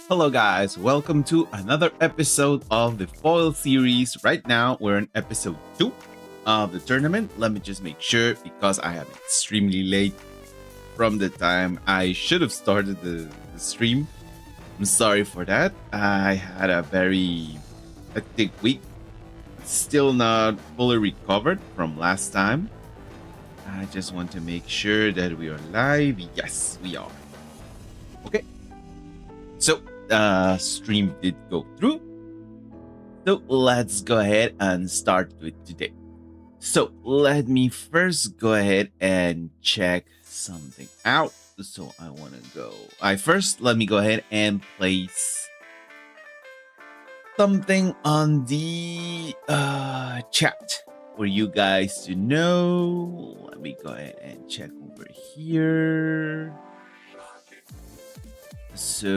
Hello guys, welcome to another episode of the Foil series. Right now we're in episode 2 of the tournament. Let me just make sure because I am extremely late from the time I should have started the stream. I'm sorry for that. I had a very hectic week. Still not fully recovered from last time. I just want to make sure that we are live. Yes, we are. Okay. So stream did go through. So let's go ahead and start with today. So let me first go ahead and check something out. So I want to go. Let me go ahead and place something on the chat for you guys to know. Let me go ahead and check over here. So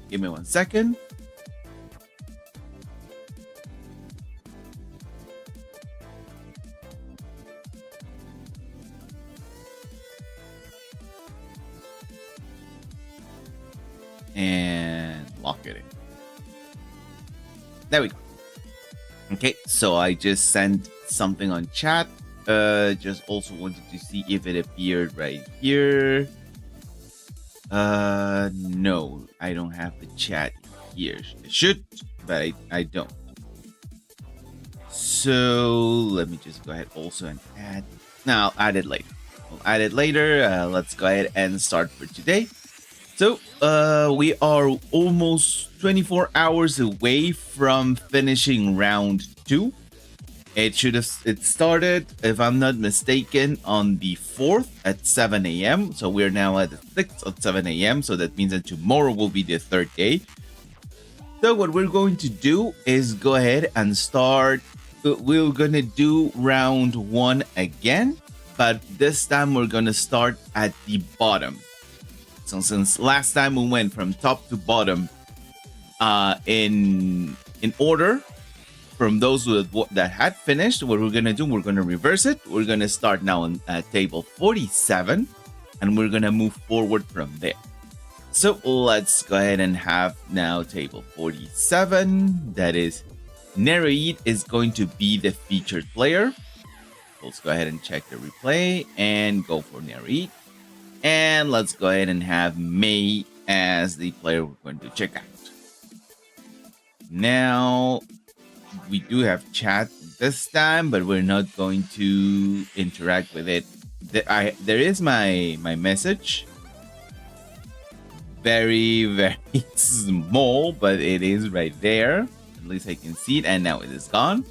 give me 1 second. And lock it in. There we go. Okay, so I just sent something on chat. Just also wanted to see if it appeared right here. No, I don't have the chat here. It should, but I don't. So let me just go ahead also and add. Now I'll add it later. Let's go ahead and start for today. So we are almost 24 hours away from finishing round 2. It started, if I'm not mistaken, on the 4th at 7 a.m. So we're now at the 6th at 7 a.m. So that means that tomorrow will be the 3rd day. So what we're going to do is go ahead and start. We're going to do round 1 again, but this time we're going to start at the bottom. So since last time we went from top to bottom in order, from those that had finished, what we're going to do, we're going to reverse it. We're going to start now on table 47, and we're going to move forward from there. So let's go ahead and have now table 47. That is, Nereid is going to be the featured player. Let's go ahead and check the replay and go for Nereid. And let's go ahead and have May as the player we're going to check out. Now, we do have chat this time, but we're not going to interact with it. There is my message. Very, very small, but it is right there. At least I can see it, and now it is gone.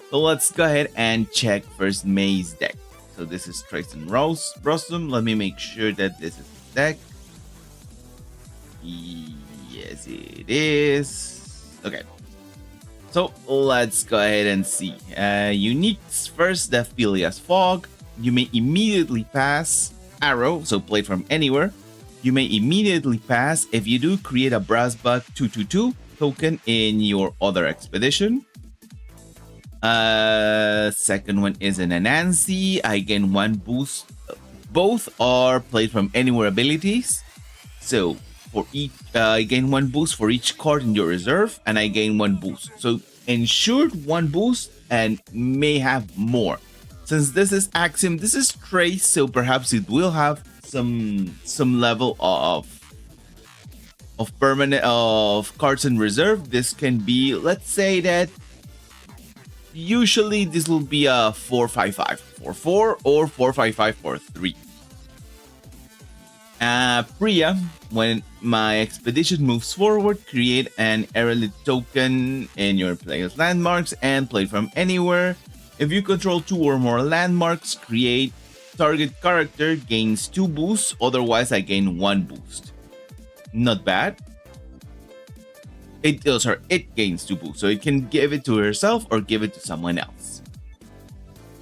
So let's go ahead and check first May's deck. So this is Trace and Rostum. Let me make sure that this is the deck. Yes, it is. Okay. So let's go ahead and see. Uniques first, the Phileas Fog. You may immediately pass Arrow, so played from anywhere. You may immediately pass if you do create a Brass Bug 2/2 token in your other expedition. Second one is an Anansi. I gain 1 boost. Both are played from anywhere abilities. So for each, I gain 1 boost for each card in your reserve, and I gain 1 boost. So ensured 1 boost and may have more. Since this is Axiom, this is Trace, so perhaps it will have some level of permanent of cards in reserve. This can be, let's say that usually this will be a 4/5/5 for 4 or 4/5/5 for 3. Priya, when my expedition moves forward, create an Erelid token in your player's landmarks and play from anywhere. If you control 2 or more landmarks, create target character gains 2 boosts, otherwise I gain 1 boost. Not bad. It gains 2 boosts, so it can give it to herself or give it to someone else.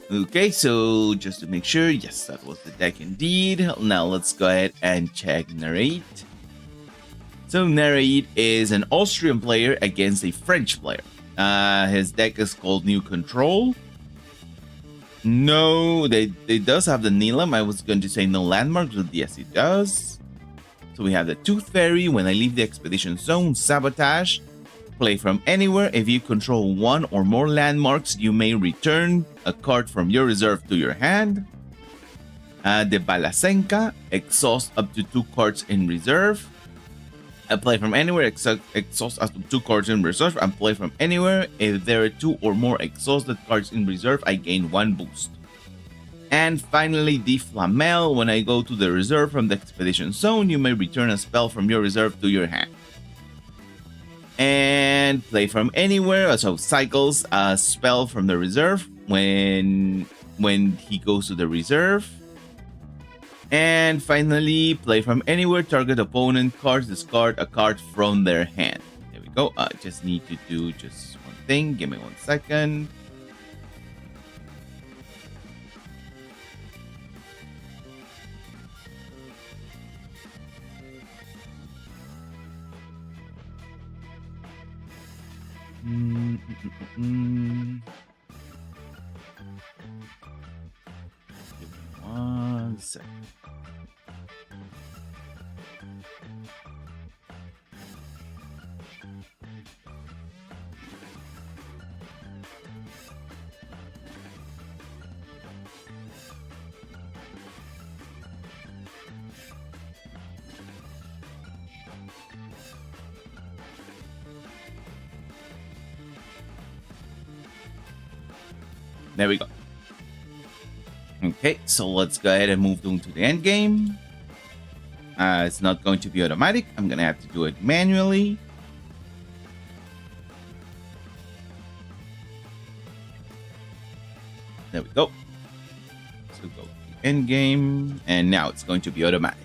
Okay, so just to make sure, yes, that was the deck indeed. Now let's go ahead and check Nereid. So Nereid is an Austrian player against a French player. His deck is called New Control. No, they does have the Neelam. I was going to say no landmarks, but yes, it does. So we have the Tooth Fairy. When I leave the expedition zone, sabotage. Play from anywhere. If you control one or more landmarks, you may return a card from your reserve to your hand. The Balasenka, exhaust up to 2 cards in reserve. Play from anywhere, exhaust up to 2 cards in reserve, and play from anywhere. If there are 2 or more exhausted cards in reserve, I gain 1 boost. And finally, the Flamel. When I go to the reserve from the expedition zone, you may return a spell from your reserve to your hand. And play from anywhere, so cycles a spell from the reserve when he goes to the reserve. And finally, play from anywhere, target opponent cards, discard a card from their hand. There we go. I just need to do just one thing. Give me 1 second. Give me 1 second. There we go. Okay, so let's go ahead and move on to the end game. It's not going to be automatic. I'm going to have to do it manually. There we go. So go to the end game, and now it's going to be automatic.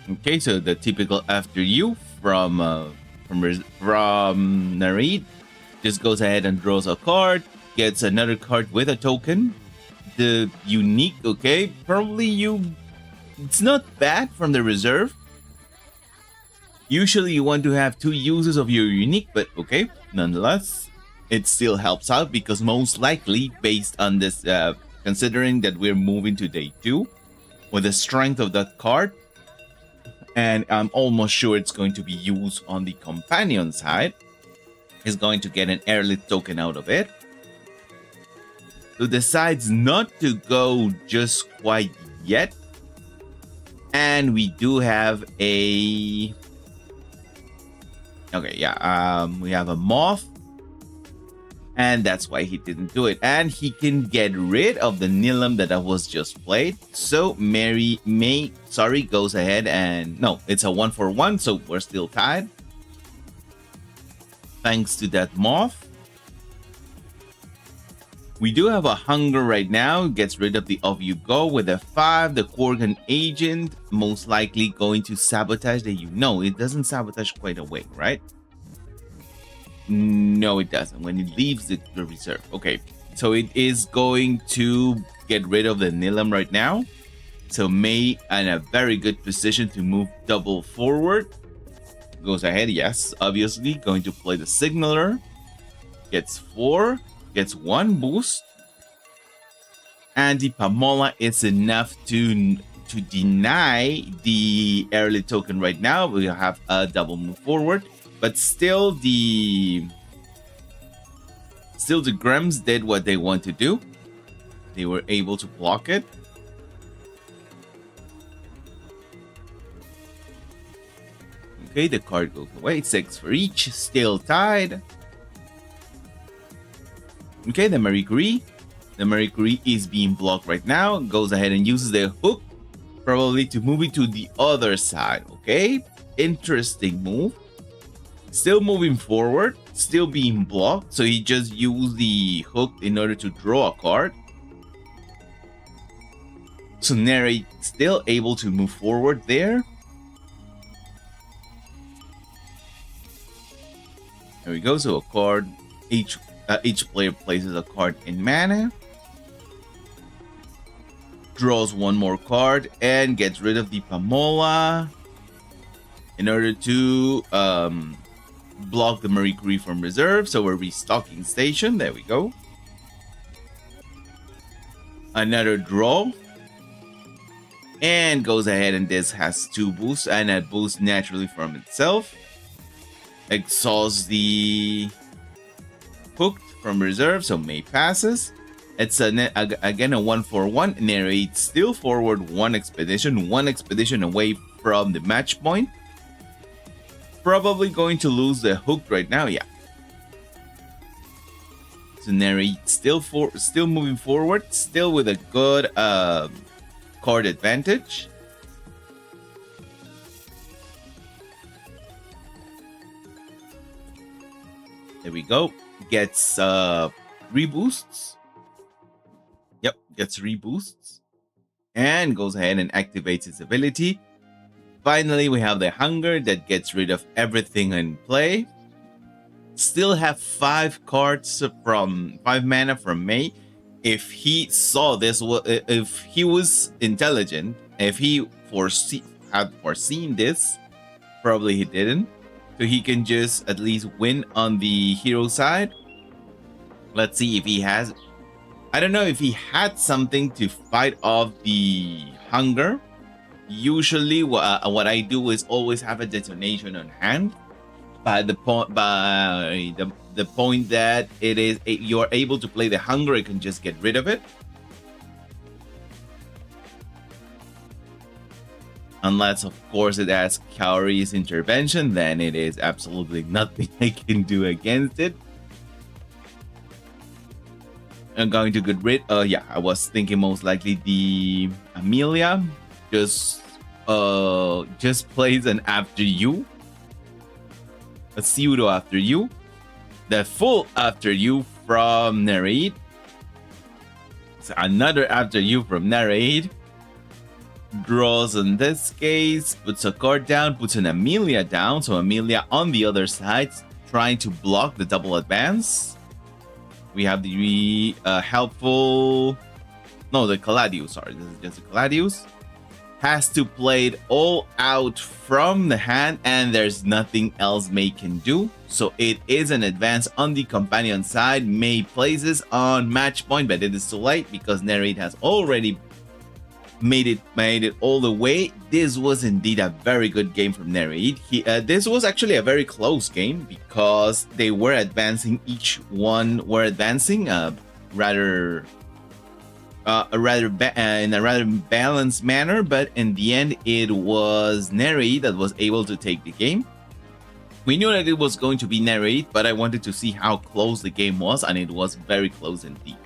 Okay, so the typical after you from Narid just goes ahead and draws a card, gets another card with a token. The unique, okay, it's not bad from the reserve. Usually you want to have 2 uses of your unique, but okay, nonetheless, it still helps out because most likely based on this, considering that we're moving to day 2 with the strength of that card, and I'm almost sure it's going to be used on the companion side, is going to get an airlift token out of it. So decides not to go just quite yet. And we do have a... Okay, yeah, we have a Moth. And that's why he didn't do it. And he can get rid of the Nilam that was just played. So May goes ahead and... No, it's a 1-for-1, so we're still tied. Thanks to that Moth. We do have a Hunger right now. Gets rid of the Off You Go with a 5. The Korgan Agent most likely going to sabotage the... it doesn't sabotage quite away, right? No, it doesn't. When it leaves the reserve. Okay, so it is going to get rid of the Nilam right now. So May in a very good position to move double forward. Goes ahead, yes, obviously. Going to play the Signaler. Gets 4. Gets 1 boost. And the Pamola is enough to deny the early token right now. We have a double move forward. But still the Grems did what they want to do. They were able to block it. Okay, the card goes away. 6 for each. Still tied. Okay, the Marie Curie. The Marie Curie is being blocked right now. Goes ahead and uses the hook. Probably to move it to the other side. Okay, interesting move. Still moving forward, still being blocked, so he just used the hook in order to draw a card. So Neri still able to move forward there. There we go, so a card, each player places a card in mana. Draws 1 more card and gets rid of the Pamola. in order to block the Marie Curie from reserve. So we're restocking station. There we go. Another draw. And goes ahead, and this has 2 boosts, and that boosts naturally from itself. Exhausts the hooked from reserve, so May passes. It's again a 1-for-1. Narrate still forward 1 expedition away from the match point. Probably going to lose the hooked right now, yeah. So narrate still moving forward, still with a good card advantage. There we go. Gets 3 boosts. Yep, gets 3 boosts. And goes ahead and activates its ability. Finally, we have the hunger that gets rid of everything in play. Still have 5 cards from 5 mana from May. If he saw this, if he was intelligent, if he had foreseen this, probably he didn't. So he can just at least win on the hero side. Let's see if he has. I don't know if he had something to fight off the hunger. Usually, what I do is always have a detonation on hand. By the point that you're able to play the hunger, it can just get rid of it. Unless, of course, it has Kaori's intervention, then it is absolutely nothing I can do against it. I'm going to get rid. Yeah, I was thinking most likely the Amelia just plays an after you. A pseudo after you, the full after you from Narrate. So another after you from Narrate. Draws in this case, puts a card down, puts an Amelia down. So Amelia on the other side, trying to block the double advance. We have the helpful. No, the Caladius. Sorry, this is just the Caladius. Has to play it all out from the hand, and there's nothing else May can do. So it is an advance on the companion side. May places on match point, but it is too late because Narrate has already made it all the way. This was indeed a very good game from Narrate. This was actually a very close game because they were advancing. Each one were advancing in a rather balanced manner, but in the end it was Narrate that was able to take the game. We knew that it was going to be Narrate, but I wanted to see how close the game was, and it was very close indeed.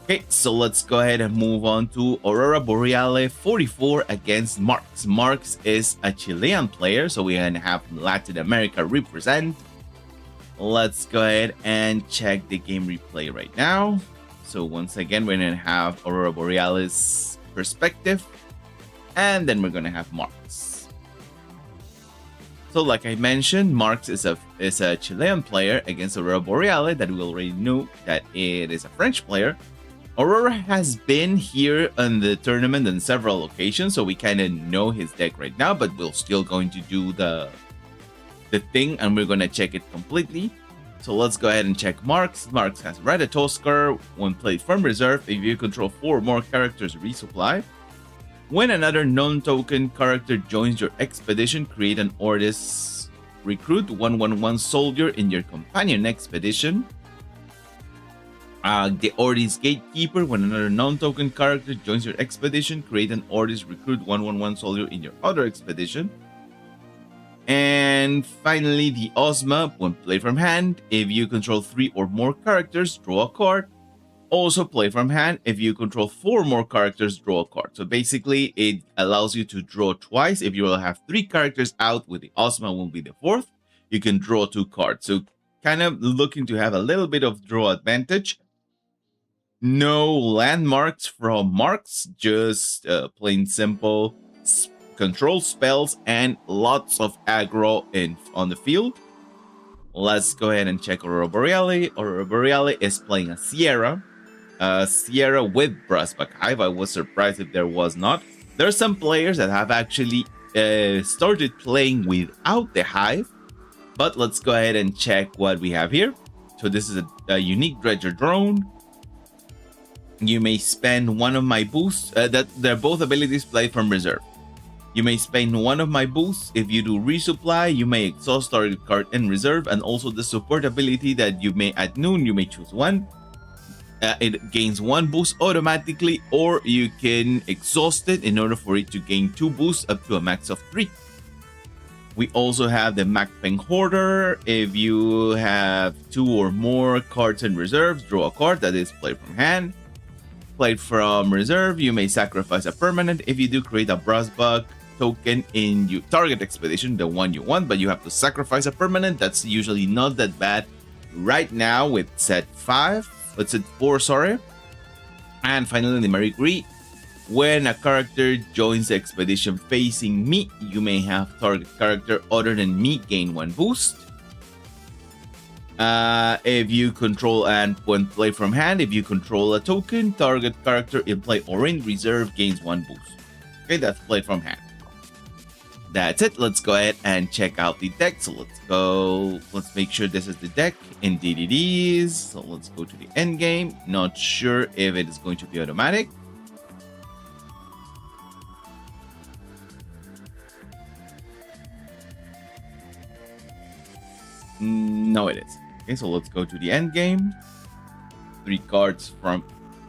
Okay, so let's go ahead and move on to Aurora Boreale 44 against Marx. Marx is a Chilean player, so we can have Latin America represent. Let's go ahead and check the game replay right now. So once again, we're going to have Aurora Boreale's perspective, and then we're going to have Marx. So like I mentioned, Marx is a Chilean player against Aurora Boreale that we already knew that it is a French player. Aurora has been here in the tournament on several occasions, so we kind of know his deck right now, but we're still going to do the thing, and we're going to check it completely. So let's go ahead and check Marx. Marx has Ratatoskar. When played from reserve, if you control 4 or more characters, resupply. When another non-token character joins your expedition, create an Ordis recruit 1/1/1 soldier in your companion expedition. The Ordis Gatekeeper. When another non-token character joins your expedition, create an Ordis recruit 1/1/1 soldier in your other expedition. And finally, the Ozma. When played from hand, if you control 3 or more characters, draw a card. Also play from hand. If you control 4 or more characters, draw a card. So basically, it allows you to draw twice. If you will have 3 characters out, with the Ozma will be the 4th, you can draw 2 cards. So kind of looking to have a little bit of draw advantage. No landmarks from Marx, just plain simple control spells and lots of aggro on the field. Let's go ahead and check Aurora Boreale. Aurora Boreale is playing a Sierra. Sierra with Brassback Hive. I was surprised if there was not. There are some players that have actually started playing without the hive, but let's go ahead and check what we have here. So this is a unique dredger drone. You may spend one of my boosts. That they're both abilities played from reserve. You may spend one of my boosts. If you do resupply, you may exhaust target card in reserve, and also the support ability that you may at noon, you may choose one. It gains one boost automatically, or you can exhaust it in order for it to gain 2 boosts up to a max of 3. We also have the Macpeng Hoarder. If you have 2 or more cards in reserve, draw a card that is played from hand. Played from reserve, you may sacrifice a permanent. If you do, create a brass bug token in your target expedition, the one you want, but you have to sacrifice a permanent. That's usually not that bad right now with set 5. Let's set 4, sorry. And finally, the Marie Curie. When a character joins the expedition facing me, you may have target character other than me gain 1 boost. If you control and when play from hand, if you control a token, target character in play or in reserve gains 1 boost. Okay, that's played from hand. That's it. Let's go ahead and check out the deck. So let's go. Let's make sure this is the deck. Indeed it is. So let's go to the end game. Not sure if it is going to be automatic. No, it is. Okay, so let's go to the end game. 3 cards from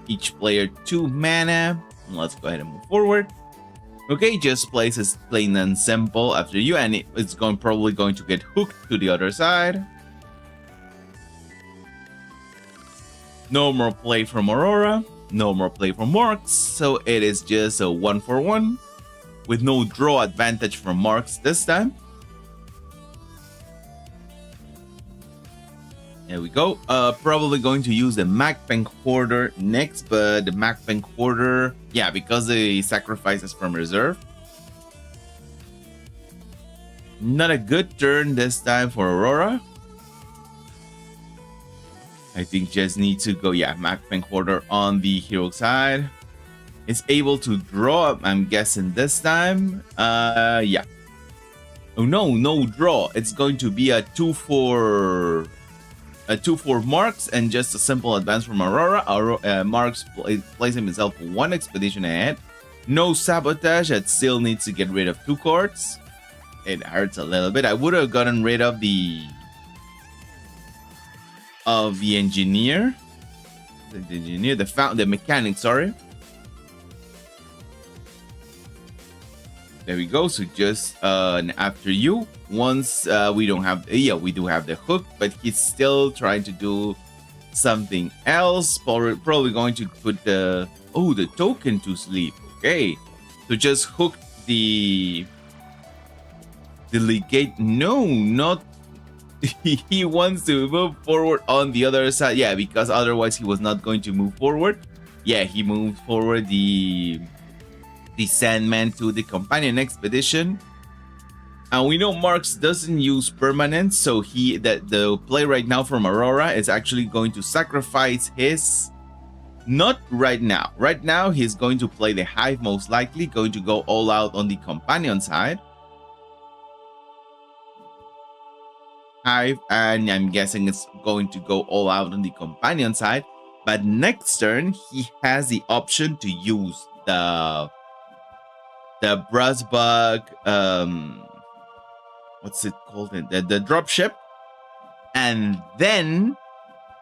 each player, 2 mana. Let's go ahead and move forward. Okay, just places plain and simple after you, and it's probably going to get hooked to the other side. No more play from Aurora, no more play from Marks, so it is just a 1-for-1 with no draw advantage from Marks this time. There we go. Probably going to use the Macpeng Hoarder next, but the Macpeng Hoarder, yeah, because the sacrifices from reserve. Not a good turn this time for Aurora. I think just need to go, yeah, Macpeng Hoarder on the hero side. It's able to draw, I'm guessing this time. Yeah. Oh no, no draw. It's going to be a 2-for Marks and just a simple advance from Aurora. Marks placing himself 1 expedition ahead. No sabotage. It still needs to get rid of 2 cards. It hurts a little bit. I would have gotten rid of the engineer. The mechanic, sorry. There we go. So just after you, once we don't have, yeah, we do have the hook, but he's still trying to do something else. Probably going to put the token to sleep. Okay, so just hook the legate. No, not. He wants to move forward on the other side. Yeah, because otherwise he was not going to move forward. Yeah, he moved forward the Sandman to the companion expedition. And we know Marks doesn't use permanents, so the play right now from Aurora is actually going to sacrifice his. Not right now. Right now he's going to play the Hive, most likely going to go all out on the companion side. Hive, and I'm guessing it's going to go all out on the companion side. But next turn he has the option to use the brass bug, what's it called? The dropship, and then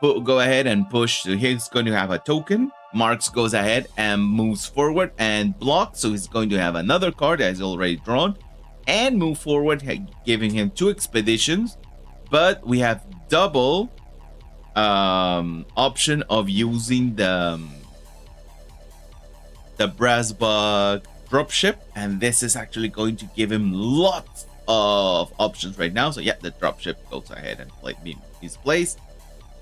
go ahead and push. So he's going to have a token. Marks goes ahead and moves forward and blocks. So he's going to have another card that is already drawn and move forward, giving him 2 expeditions. But we have double option of using the brass bug dropship, and this is actually going to give him lots of options right now. So yeah, the dropship goes ahead and is placed.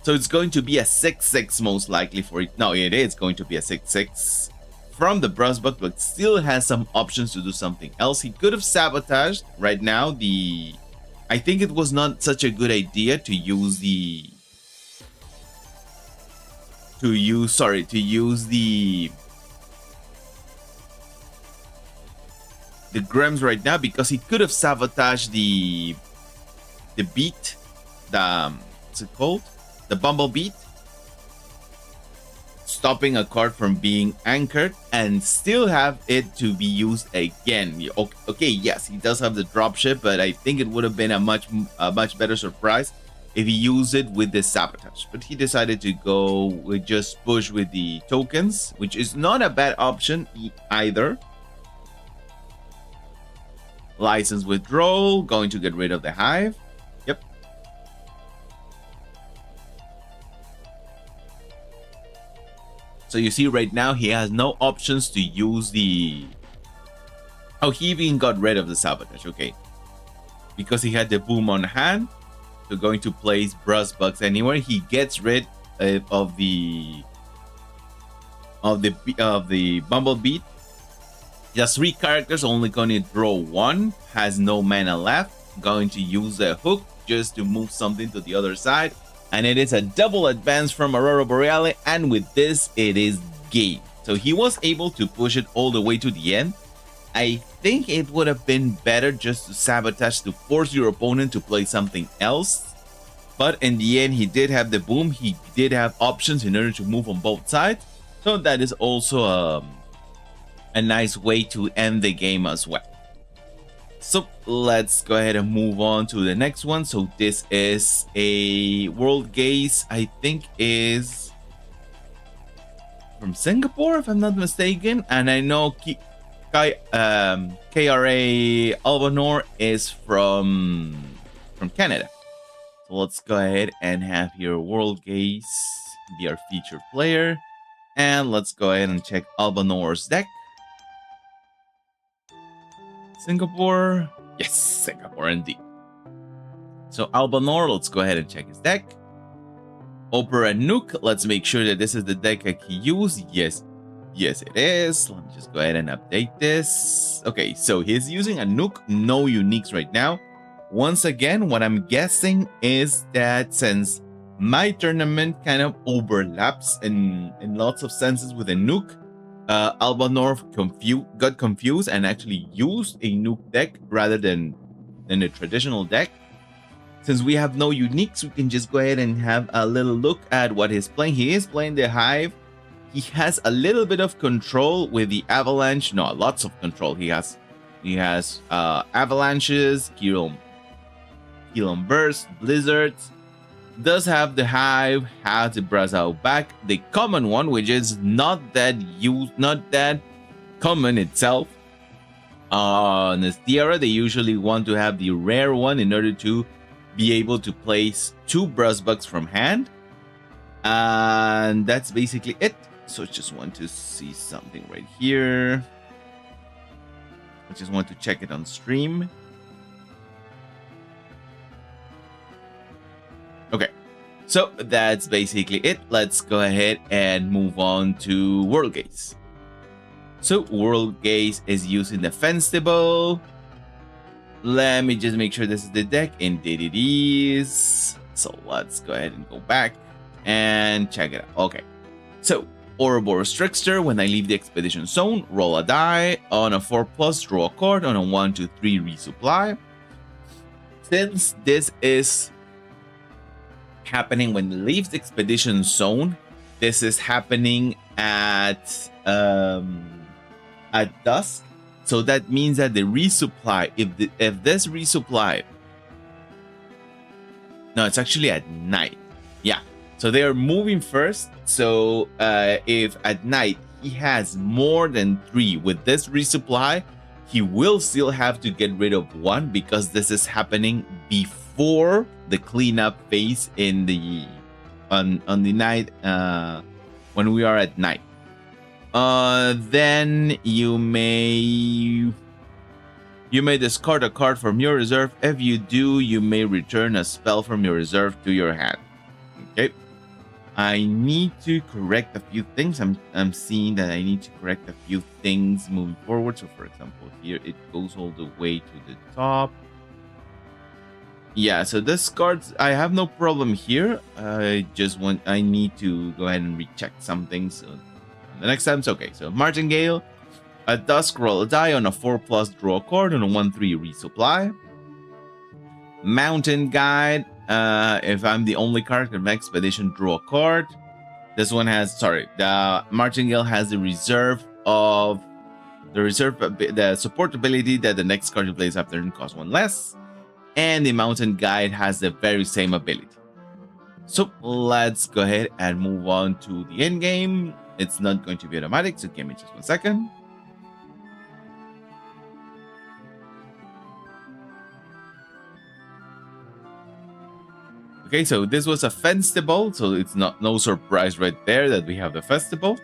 So it's going to be a 6-6 most likely for it. No, it is going to be a 6-6 from the brass bug, but still has some options to do something else. He could have sabotaged right now. I think it was not such a good idea to use the the Grems right now because he could have sabotaged the beat, the what's it called? The Bumble Beat, stopping a card from being anchored and still have it to be used again. Okay, yes, he does have the dropship, but I think it would have been a much better surprise if he used it with the sabotage. But he decided to go with just push with the tokens, which is not a bad option either. License withdrawal, going to get rid of the hive. Yep. So you see right now he has no options to use the... Oh, he even got rid of the sabotage. Okay. Because he had the boom on hand. So going to place Brass Bucks anywhere. He gets rid of the Bumblebee. Just 3 characters, only going to draw 1. Has no mana left. Going to use the hook just to move something to the other side. And it is a double advance from Aurora Borealis. And with this, it is game. So he was able to push it all the way to the end. I think it would have been better just to sabotage to force your opponent to play something else. But in the end, he did have the boom. He did have options in order to move on both sides. So that is also a nice way to end the game as well. So let's go ahead and move on to the next one. So this is a World Gaze, I think is from Singapore, if I'm not mistaken. And I know KRA Albanor is from Canada. So let's go ahead and have here World Gaze be our featured player. And let's go ahead and check Albanor's deck. Singapore. Yes, Singapore indeed. So Albanor, let's go ahead and check his deck. Opera Nuke, let's make sure that this is the deck that he used. Yes, it is. Let me just go ahead and update this. Okay, so he's using a Nuke, no uniques right now. Once again, what I'm guessing is that since my tournament kind of overlaps in lots of senses with a Nuke, Albanor got confused and actually used a Nuke deck rather than a traditional deck. Since we have no uniques, we can just go ahead and have a little look at what he's playing. He is playing the Hive. He has a little bit of control with the Avalanche. No, lots of control. He has Avalanches, Kiln Burst, Blizzards. Does have the Hive, has the Brazil back, the common one, which is not that common itself. On this Tiara, they usually want to have the rare one in order to be able to place 2 Brass Bucks from hand. And that's basically it. So I just want to see something right here. I just want to check it on stream. Okay, so that's basically it. Let's go ahead and move on to World Gaze. So World Gaze is using the Fencible. Let me just make sure this is the deck. Indeed it is. So let's go ahead and go back and check it out. Okay, so Ouroboros Trickster. When I leave the expedition zone, roll a die. On a 4+, draw a card. On a 1, 2, 3, resupply. Since this is happening when it leaves the expedition zone, this is happening at dusk. So that means that the resupply, if this resupply, no, it's actually at night. Yeah, so they are moving first. So if at night he has more than 3 with this resupply, he will still have to get rid of 1 because this is happening before the cleanup phase in the on the night when we are at night. Then you may discard a card from your reserve. If you do, you may return a spell from your reserve to your hand. Okay, I need to correct a few things. I'm seeing that I need to correct a few things moving forward. So for example, here it goes all the way to the top. Yeah, so this card, I have no problem here. I need to go ahead and recheck something. So the next time it's okay. So Martingale, A Dusk roll a die on a 4+ draw a card on a 1/3 resupply. Mountain Guide. If I'm the only character of expedition, draw a card. This one has, the Martingale has the support ability that the next card you play after turn costs 1 less. And the Mountain Guide has the very same ability. So let's go ahead and move on to the end game. It's not going to be automatic, so give me just 1 second. Okay, so this was a festival, so it's no surprise right there that we have the festival.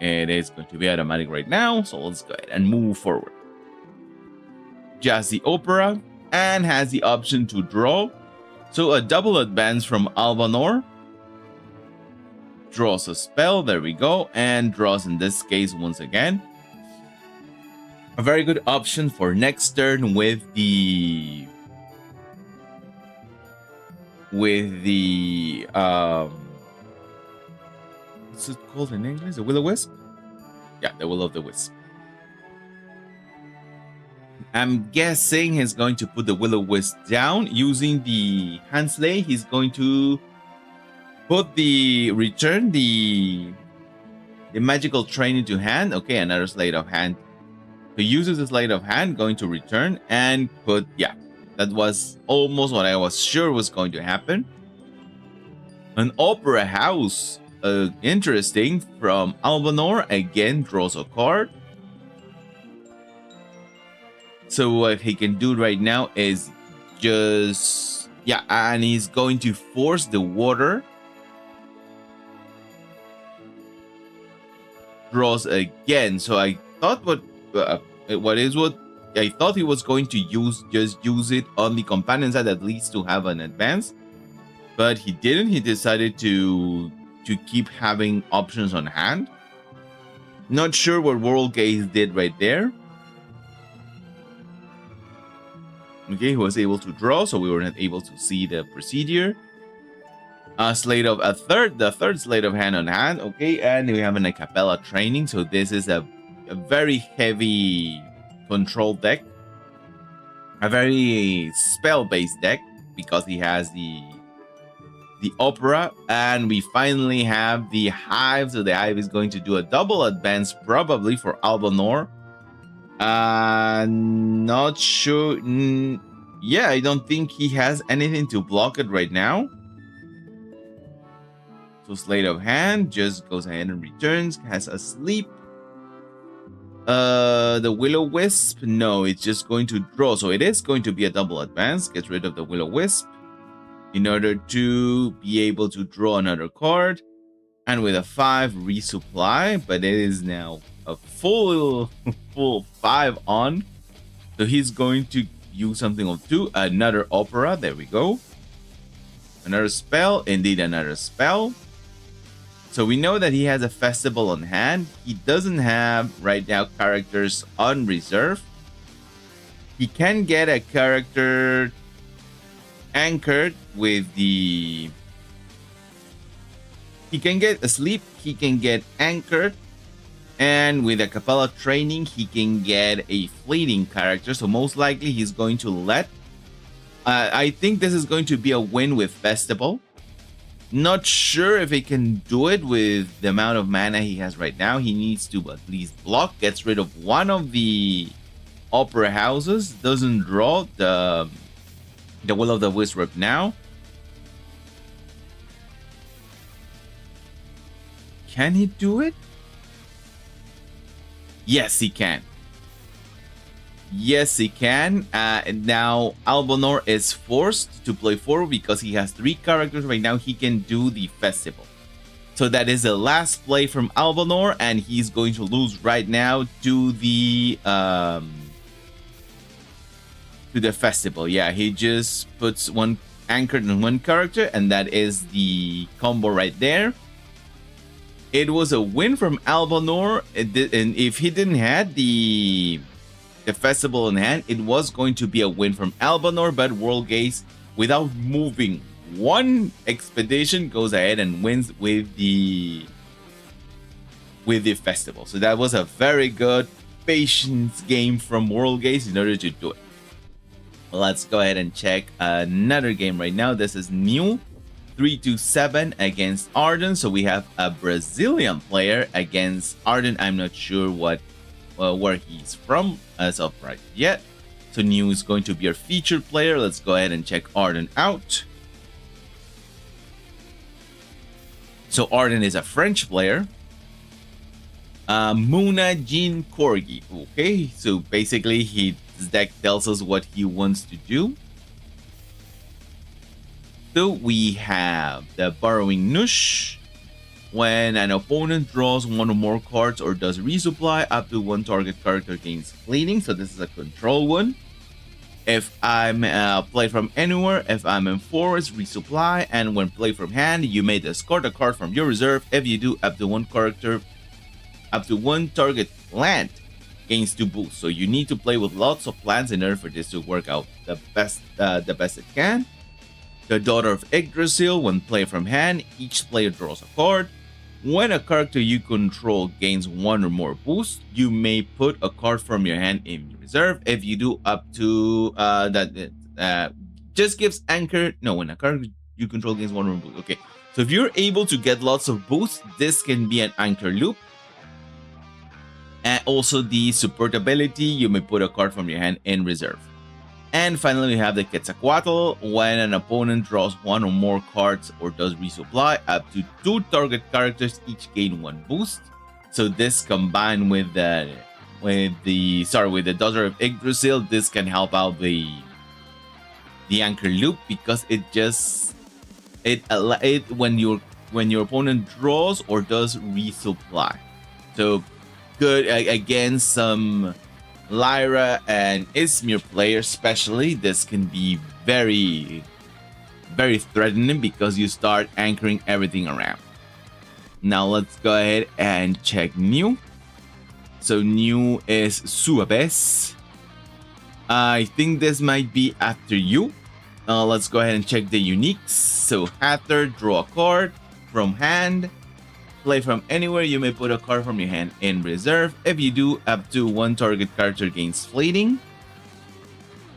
It is going to be automatic right now, so let's go ahead and move forward. Just the Opera, and has the option to draw. So a double advance from Albanor. Draws a spell, there we go, and draws in this case once again. A very good option for next turn with the what's it called in English? The Will-O-Wisp? Yeah, the Will-O-the-Wisp. I'm guessing he's going to put the Will-O-Wisp down using the Handsley. He's going to put the magical train into hand. Okay, another Sleight of Hand. So uses the Sleight of Hand, going to return and put, yeah, that was almost what I was sure was going to happen. An Opera House, interesting, from Albanor, again draws a card. So what he can do right now is just, yeah, and he's going to force the water. Draws again. So I thought what I thought he was going to use it on the companion side at least to have an advance, but he didn't. He decided to keep having options on hand. Not sure what World Gaze did right there. Okay, he was able to draw, so we were not able to see the procedure. The third Sleight of Hand on hand. Okay, and we have an a cappella training. So this is a very heavy control deck, a very spell-based deck, because he has the Opera, and we finally have the Hive. So the Hive is going to do a double advance probably for Albanor. Not sure. Yeah, I don't think he has anything to block it right now. So Sleight of Hand just goes ahead and returns. Has a sleep. The Will-O-Wisp, no, it's just going to draw. So it is going to be a double advance. Gets rid of the Will-O-Wisp in order to be able to draw another card. And with a 5 resupply, but it is now a full 5 on. So he's going to use something of 2. Another Opera, there we go. Another spell, indeed another spell. So we know that he has a festival on hand. He doesn't have right now characters on reserve. He can get a character anchored with the... He can get asleep, he can get anchored, and with a Capella training, he can get a fleeting character. So most likely he's going to let... I think this is going to be a win with Festival. Not sure if he can do it with the amount of mana he has right now. He needs to at least block. Gets rid of one of the Opera Houses. Doesn't draw the Will-O-the-Wisp right now. Can he do it? Yes, he can. Yes, he can. Now, Albanor is forced to play forward because he has 3 characters right now. He can do the Festival. So that is the last play from Albanor, and he's going to lose right now to the Festival. Yeah, he just puts one anchored in one character, and that is the combo right there. It was a win from Albanor, and if he didn't have the Festival in hand, it was going to be a win from Albanor, but World Gaze, without moving one expedition, goes ahead and wins with the with the festival. So that was a very good patience game from World Gaze in order to do it. Let's go ahead and check another game right now. This is new 327 against Arden. So we have a Brazilian player against Arden. I'm not sure where he's from as of right yet. So New is going to be our featured player. Let's go ahead and check Arden out. So Arden is a French player. Muna Jean Corgi. Okay, so basically his deck tells us what he wants to do. So we have the Borrowing Nush. When an opponent draws one or more cards or does resupply, up to one target character gains fleeting. So this is a control one. If I'm play from anywhere, if I'm in forest, resupply, and when play from hand, you may discard a card from your reserve. If you do, up to one target plant gains 2 boosts. So you need to play with lots of plants in order for this to work out the best it can. The Daughter of Yggdrasil. When play from hand, each player draws a card. When a character you control gains 1 or more boosts, you may put a card from your hand in your reserve. If you do, up to just gives anchor. No, when a character you control gains 1 or more boost. Okay, so if you're able to get lots of boosts, this can be an anchor loop. And also the support ability, you may put a card from your hand in reserve. And finally, we have the Quetzalcoatl. When an opponent draws 1 or more cards or does resupply, up to 2 target characters each gain 1 boost. So this combined with the Daughter of Yggdrasil, this can help out the anchor loop, because when your opponent draws or does resupply. So good against some Lyra and Izmir players especially. This can be very, very threatening because you start anchoring everything around. Now let's go ahead and check New. So New is Suabes. I think this might be after you. Let's go ahead and check the uniques. So Hatter, draw a card from hand. Play from anywhere, you may put a card from your hand in reserve. If you do, up to 1 target character gains fleeting.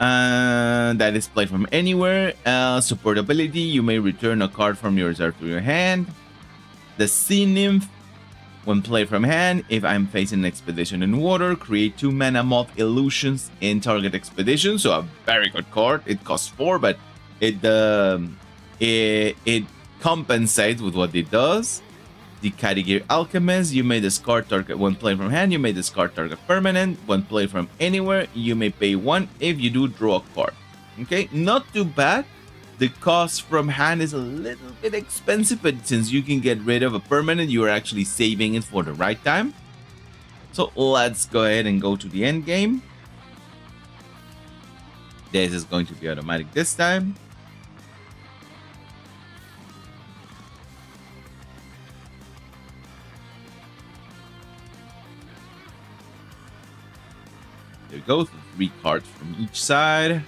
That is played from anywhere. Support ability, you may return a card from your reserve to your hand. The Sea Nymph. When played from hand, if I'm facing an expedition in water, create 2 mana moth illusions in target expedition. So a very good card. It costs 4, but it compensates with what it does. The Kadigir Alchemist, you may discard target. When played from hand, you may discard target permanent. When played from anywhere, you may pay 1. If you do, draw a card. Okay, not too bad. The cost from hand is a little bit expensive, but since you can get rid of a permanent, you are actually saving it for the right time. So let's go ahead and go to the end game. This is going to be automatic this time. There we go, 3 cards from each side.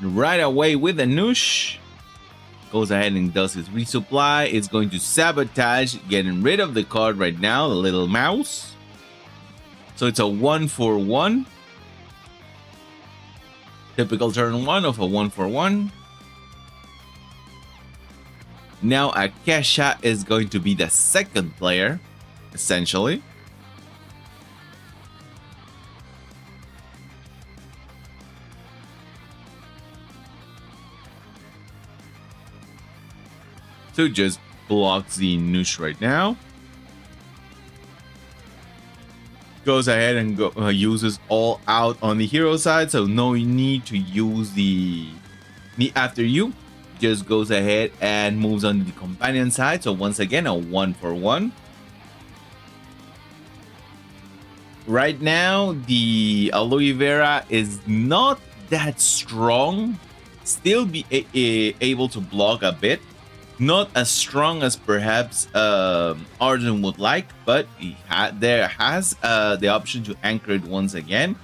Right away with the Nush. Goes ahead and does his resupply. It's going to sabotage, getting rid of the card right now, the little mouse. So it's a 1/1. Typical turn 1 of a 1/1. Now Akesha is going to be the second player, essentially. So just blocks the Nush right now. Goes ahead and uses all out on the hero side, so no need to use the after you. Just goes ahead and moves on the companion side. So once again, a 1/1. Right now, the aloe vera is not that strong. Still be able to block a bit. Not as strong as perhaps Arden would like, but there has the option to anchor it once again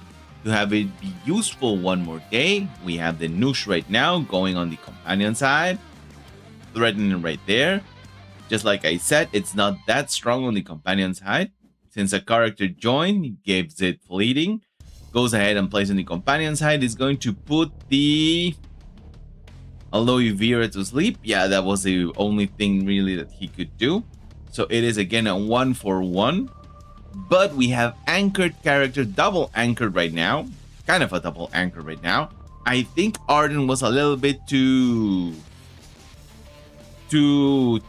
to have it be useful one more day. We have the Nush right now going on the companion side. threatening right there. Just like I said, it's not that strong on the companion's side. Since a character joined, it gives it fleeting. Goes ahead and plays on the companion's side. Is going to put the aloe vera to sleep. Yeah, that was the only thing really that he could do. So it is again a 1-for-1. But we have anchored character, double anchored right now. Kind of a double anchor right now. I think Arden was a little bit too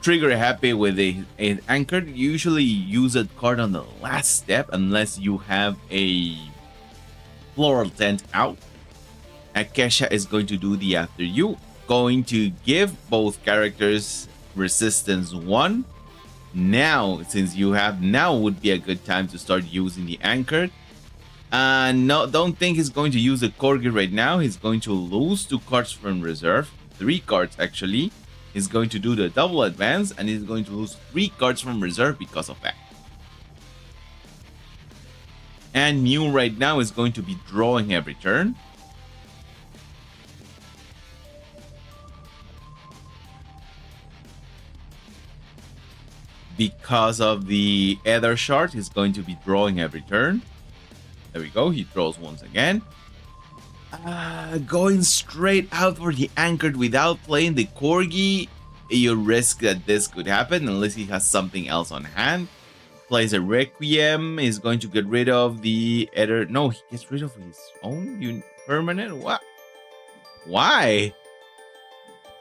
trigger happy with a anchored. Usually use that card on the last step unless you have a floral tent out. Akesha is going to do the after you. Going to give both characters resistance 1. Now, since you have now would be a good time to start using the anchored. No, don't think he's going to use the Corgi right now. He's going to lose 2 cards from reserve. 3 cards actually. He's going to do the double advance and he's going to lose 3 cards from reserve because of that. And Mew right now is going to be drawing every turn. Because of the Ether Shard, he's going to be drawing every turn. There we go, he draws once again. Going straight out for the anchored without playing the Corgi, you risk that this could happen unless he has something else on hand. Plays a Requiem, is going to get rid of the Ether. No, he gets rid of his own permanent? What? Why?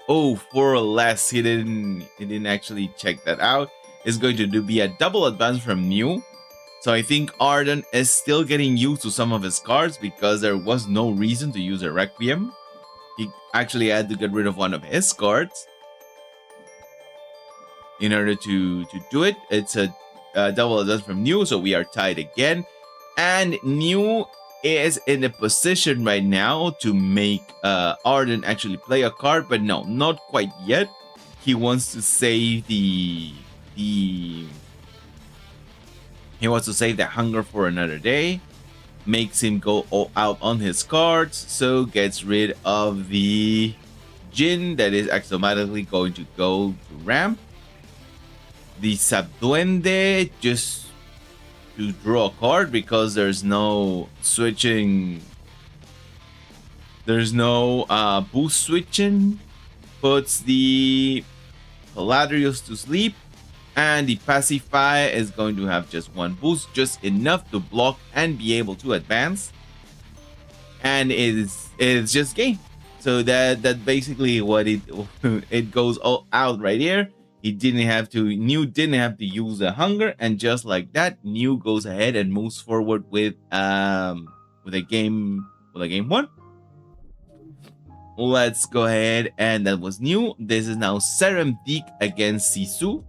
Oh, 4 or less. He didn't actually check that out. It's going to be a double advance from Mew. So I think Arden is still getting used to some of his cards because there was no reason to use a Requiem. He actually had to get rid of one of his cards in order to do it. It's a double advance from Mew, so we are tied again. And Mew is in a position right now to make Arden actually play a card, but no, not quite yet. He wants to save the hunger for another day. Makes him go all out on his cards, so gets rid of the Jin that is automatically going to go to ramp. The Subduende just to draw a card because there's no switching. There's no boost switching. Puts the Paladrios to sleep. And the Pacify is going to have just 1 boost, just enough to block and be able to advance. And it's just game. So that basically what it goes all out right here. He didn't have to. New didn't have to use the hunger, and just like that, New goes ahead and moves forward with a game 1. Let's go ahead, and that was New. This is now Seremdik against Sisu.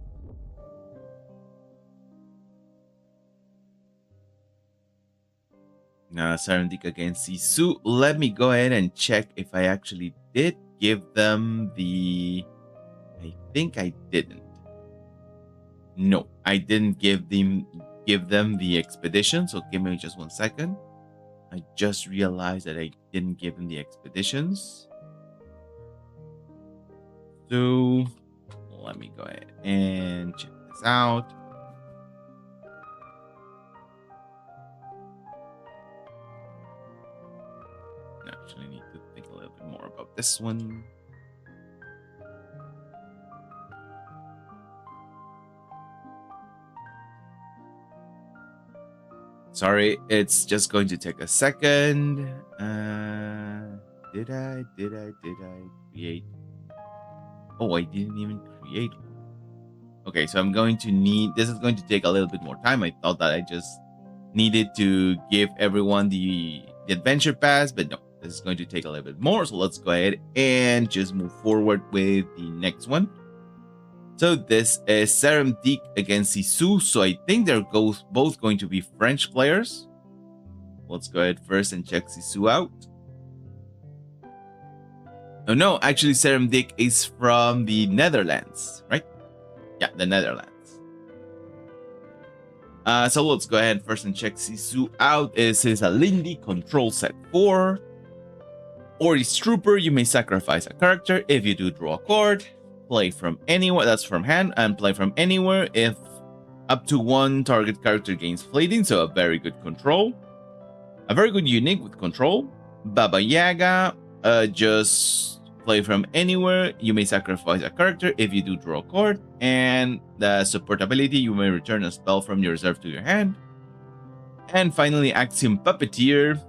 Now Seremdik against Sisu. Let me go ahead and check if I actually did give them the. I think I didn't. No, I didn't give them the expedition. So give me just 1 second. I just realized that I didn't give them the expeditions. So let me go ahead and check this out. Actually need to think a little bit more about this one. Sorry, it's just going to take a second. Did I create? Oh, I didn't even create one. Okay, so I'm going to need. This is going to take a little bit more time. I thought that I just needed to give everyone the adventure pass, but no. This is going to take a little bit more, so let's go ahead and just move forward with the next one. So this is Seremdik against Sisu, so I think they're both going to be French players. Let's go ahead first and check Sisu out. Oh no, actually Seremdik is from the Netherlands, right? Yeah, the Netherlands. So let's go ahead first and check Sisu out. This is a Lindy control set 4. Ori's Trooper, you may sacrifice a character. If you do, draw a card. play from anywhere. That's from hand, and play from anywhere if up to one target character gains fleeting, so a very good control. A very good unique with control. Baba Yaga, just play from anywhere. You may sacrifice a character if you do draw a card. And the support ability, you may return a spell from your reserve to your hand. And finally, Axiom Puppeteer.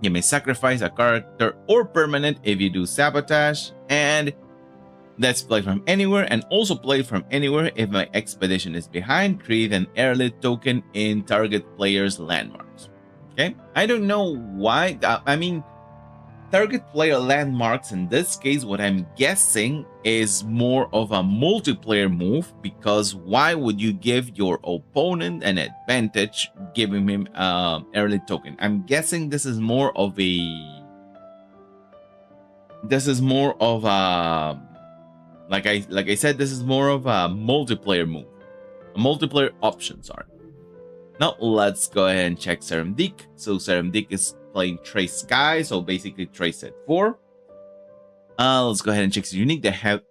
You may sacrifice a character or permanent if you do sabotage. And that's play from anywhere, and also play from anywhere if my expedition is behind. Create an airlift token in target player's landmarks. Okay, I don't know why. I mean, target player landmarks in this case, what I'm guessing is more of a multiplayer move, because why would you give your opponent an advantage giving him airlift token? I'm guessing this is more of a. Like I said, this is more of a multiplayer move. A multiplayer option, sorry. Now let's go ahead and check Seremdik. So Seremdik is playing Trace Sky, so basically Trace at 4. Let's go ahead and check the unique. They have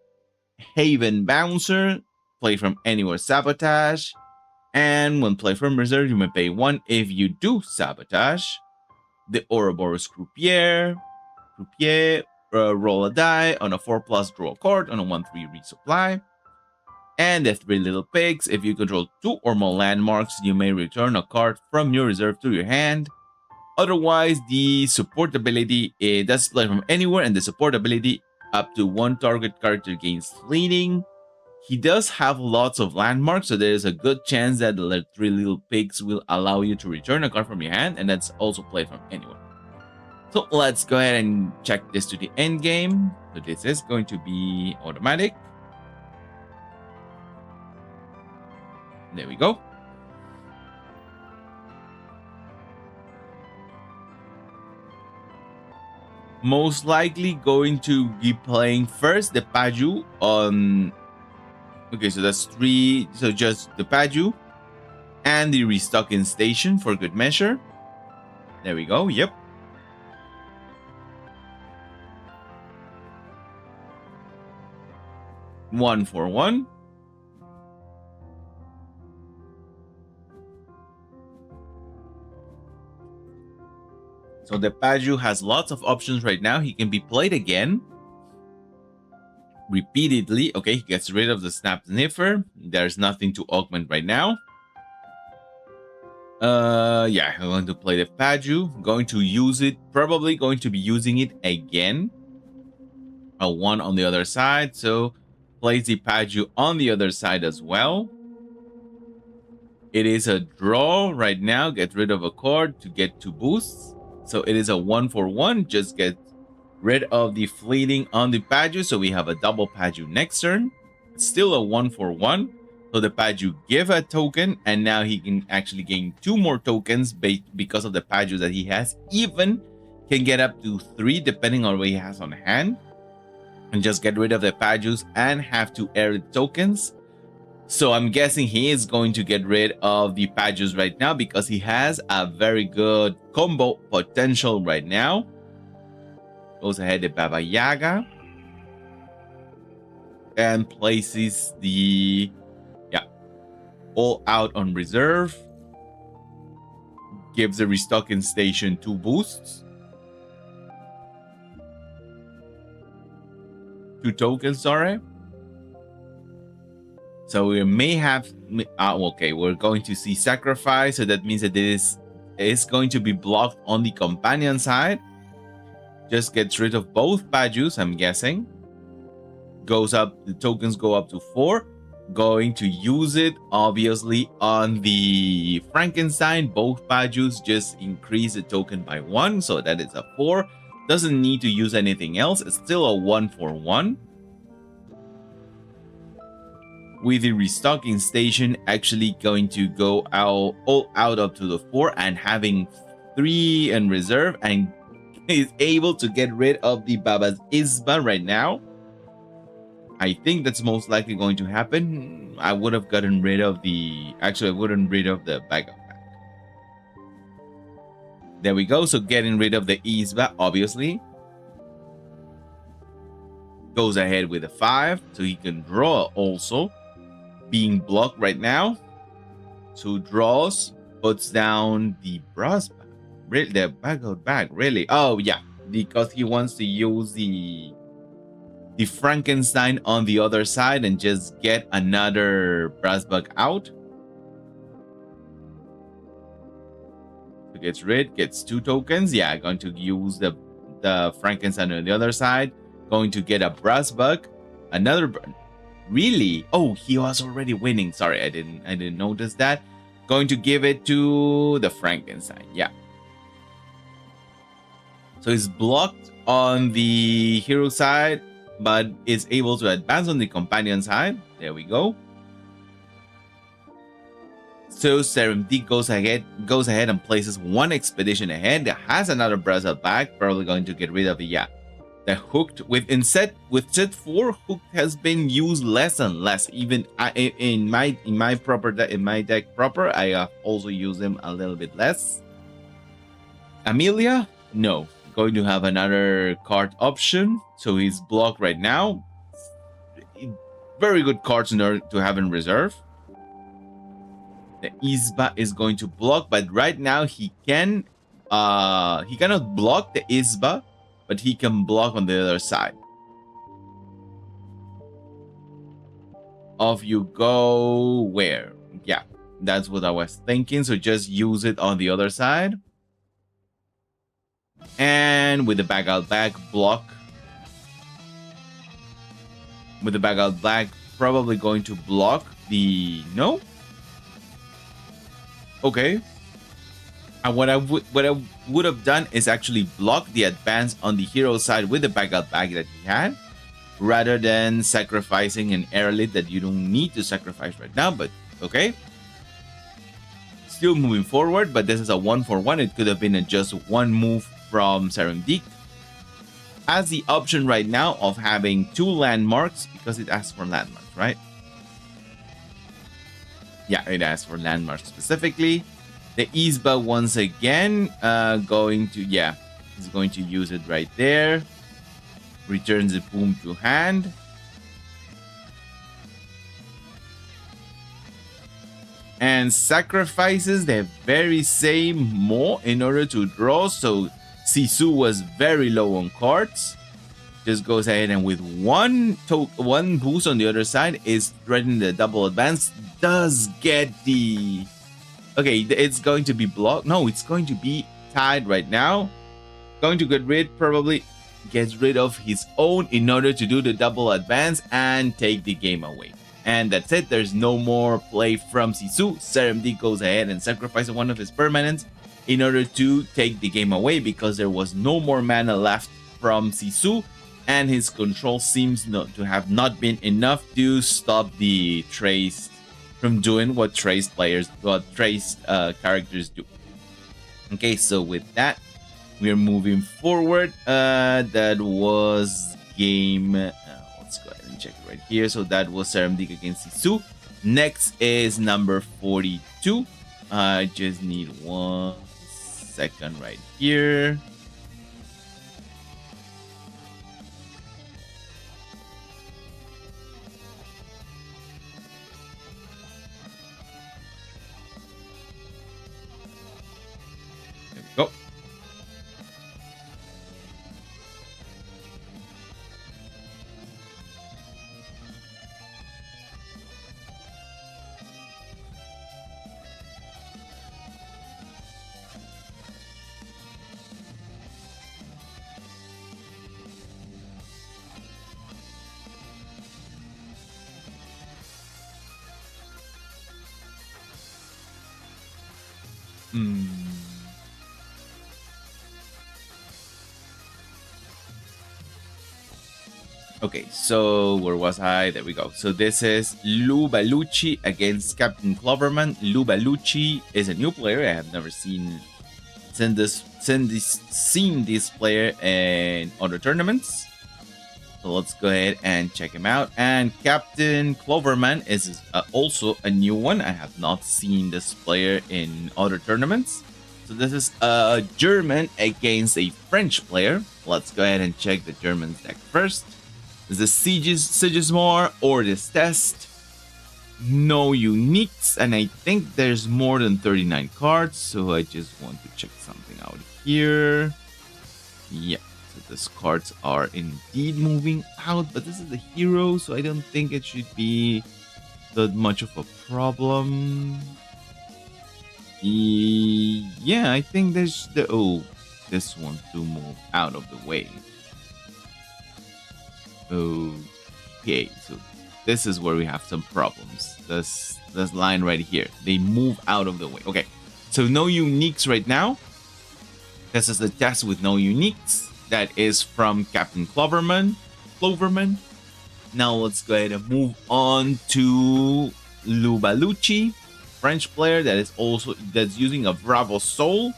Haven Bouncer, play from anywhere sabotage. And when play from reserve, you may pay 1 if you do sabotage. The Ouroboros Croupier, roll a die. On a 4+, draw a card. On a 1/3, resupply. And the 3 Little Pigs. If you control 2 or more landmarks, you may return a card from your reserve to your hand. Otherwise, the support ability does play from anywhere, and the support ability up to 1 target character gains fleeting. He does have lots of landmarks, so there is a good chance that the 3 Little Pigs will allow you to return a card from your hand, and that's also play from anywhere. So let's go ahead and check this to the end game. So this is going to be automatic. There we go. Most likely going to be playing first the Paju on. Okay, so that's 3. So just the Paju and the restocking station for good measure. There we go. Yep. One for one. So the Paju has lots of options right now. He can be played again repeatedly. Okay, he gets rid of the Snap Sniffer. There's nothing to augment right now. Yeah, I'm going to play the Paju. Going to use it. Probably going to be using it again. A 1 on the other side. So plays the Paju on the other side as well. It is a draw right now. Get rid of a card to get 2 boosts. So it is a 1 for 1. Just get rid of the fleeting on the Paju. So we have a double Paju next turn. It's still a 1 for 1. So the Paju give a token, and now he can actually gain 2 more tokens because of the Paju that he has. Even can get up to 3 depending on what he has on hand. And just get rid of the Pajus and have 2 air tokens. So I'm guessing he is going to get rid of the Pajus right now because he has a very good combo potential right now. Goes ahead to Baba Yaga. And places the all out on reserve. Gives the restocking station 2 boosts. 2 tokens, sorry. So we may have. Okay, we're going to see sacrifice. So that means that this is going to be blocked on the companion side. Just gets rid of both Pajus, I'm guessing. Goes up, the tokens go up to 4. Going to use it, obviously, on the Frankenstein. Both Pajus just increase the token by 1. So that is a 4. Doesn't need to use anything else. It's still a 1 for 1. With the restocking station actually going to go all out up to the 4 and having 3 in reserve, and is able to get rid of the Baba's Isba right now. I think that's most likely going to happen. I would have gotten rid of the. Actually, I wouldn't rid of the bag of pack. There we go. So getting rid of the Isba, obviously. goes ahead with a 5, so he can draw also. Being blocked right now. So draws, puts down the brass bag. Really, the bag, really? Oh yeah, because he wants to use the Frankenstein on the other side and just get another brass bug out. So gets rid, gets 2 tokens. Yeah, going to use the Frankenstein on the other side. Going to get a brass bug, another. Really? Oh, he was already winning. Sorry, I didn't notice that. Going to give it to the Frankenstein. Yeah. So he's blocked on the hero side, but is able to advance on the companion side. There we go. So Serendip goes ahead and places 1 expedition ahead. That has another Brazil back. Probably going to get rid of it. Yeah. The hooked with set 4, hooked has been used less and less. Even in my deck proper, I have also used him a little bit less. Amelia, no, going to have another card option, so he's blocked right now. Very good cards in order to have in reserve. The Isba is going to block, but right now he cannot block the Isba. But he can block on the other side. Off you go where? Yeah, that's what I was thinking. So just use it on the other side. And with the bag out back block. With the bag out back, probably going to block the... No? Okay. And what I would have done is actually block the advance on the hero side with the backup bag that he had, rather than sacrificing an airlit that you don't need to sacrifice right now. But okay, still moving forward. But this is a 1-for-1. It could have been just 1 move from Serendip. Has the option right now of having 2 landmarks because it asks for landmarks, right? Yeah, it asks for landmarks specifically. The Isba once again going to, yeah, he's going to use it right there. Returns the boom to hand. And sacrifices the very same Mo in order to draw. So Sisu was very low on cards. Just goes ahead and with one boost on the other side is threatening the double advance. Does get the... Okay, it's going to be blocked. No, it's going to be tied right now. Going to get rid, probably gets rid of his own in order to do the double advance and take the game away. And that's it. There's no more play from Sisu. Serendip goes ahead and sacrifices one of his permanents in order to take the game away because there was no more mana left from Sisu. And his control seems not to have not been enough to stop the Trace from doing what Trace characters do. Okay, so with that, we're moving forward. That was game. Let's go ahead and check it right here. So that was Serendip against Sisu. Next is number 42. I just need 1 second right here. Go. Okay, so where was I? There we go. So this is Lou Bellucci against Captain Cloverman. Lou Bellucci is a new player. I have never seen this player in other tournaments. So let's go ahead and check him out. And Captain Cloverman is also a new one. I have not seen this player in other tournaments. So this is a German against a French player. Let's go ahead and check the German's deck first. the Sigismore or this test. No uniques, and I think there's more than 39 cards, so I just want to check something out here. Yeah, so these cards are indeed moving out, but this is the hero, so I don't think it should be that much of a problem. Yeah, I think there's the... Oh, this one to move out of the way. Okay, so this is where we have some problems. This line right here. They move out of the way. Okay, so no uniques right now. This is the test with no uniques. That is from Captain Cloverman. Now let's go ahead and move on to Lubalucci, French player that's using a Bravo Soul.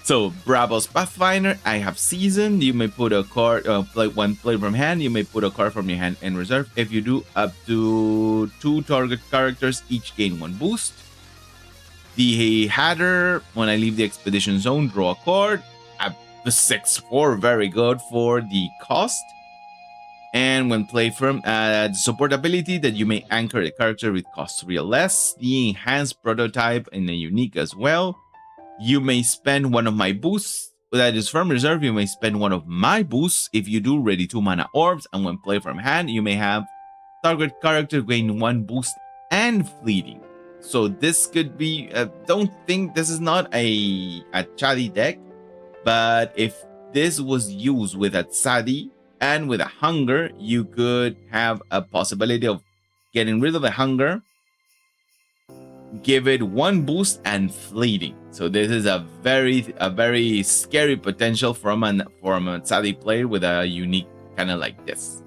So Bravo's Pathfinder, I have seasoned. You may put a card, play from hand. You may put a card from your hand in reserve. If you do, up to 2 target characters each gain 1 boost. The Hatter, when I leave the expedition zone, draw a card. Up to 6/4, very good for the cost. And when play from the support ability that you may anchor a character with cost 3 or less. The enhanced prototype and a unique as well. You may spend one of my boosts. That is from reserve. You may spend one of my boosts. If you do, ready 2 mana orbs. And when play from hand, you may have target character gain 1 boost and fleeting. So this could be... don't think this is not a Chadi deck. But if this was used with a Tsadi and with a Hunger, you could have a possibility of getting rid of the Hunger, give it 1 boost and fleeting. So this is a very scary potential from a Tsadi player with a unique kind of like this.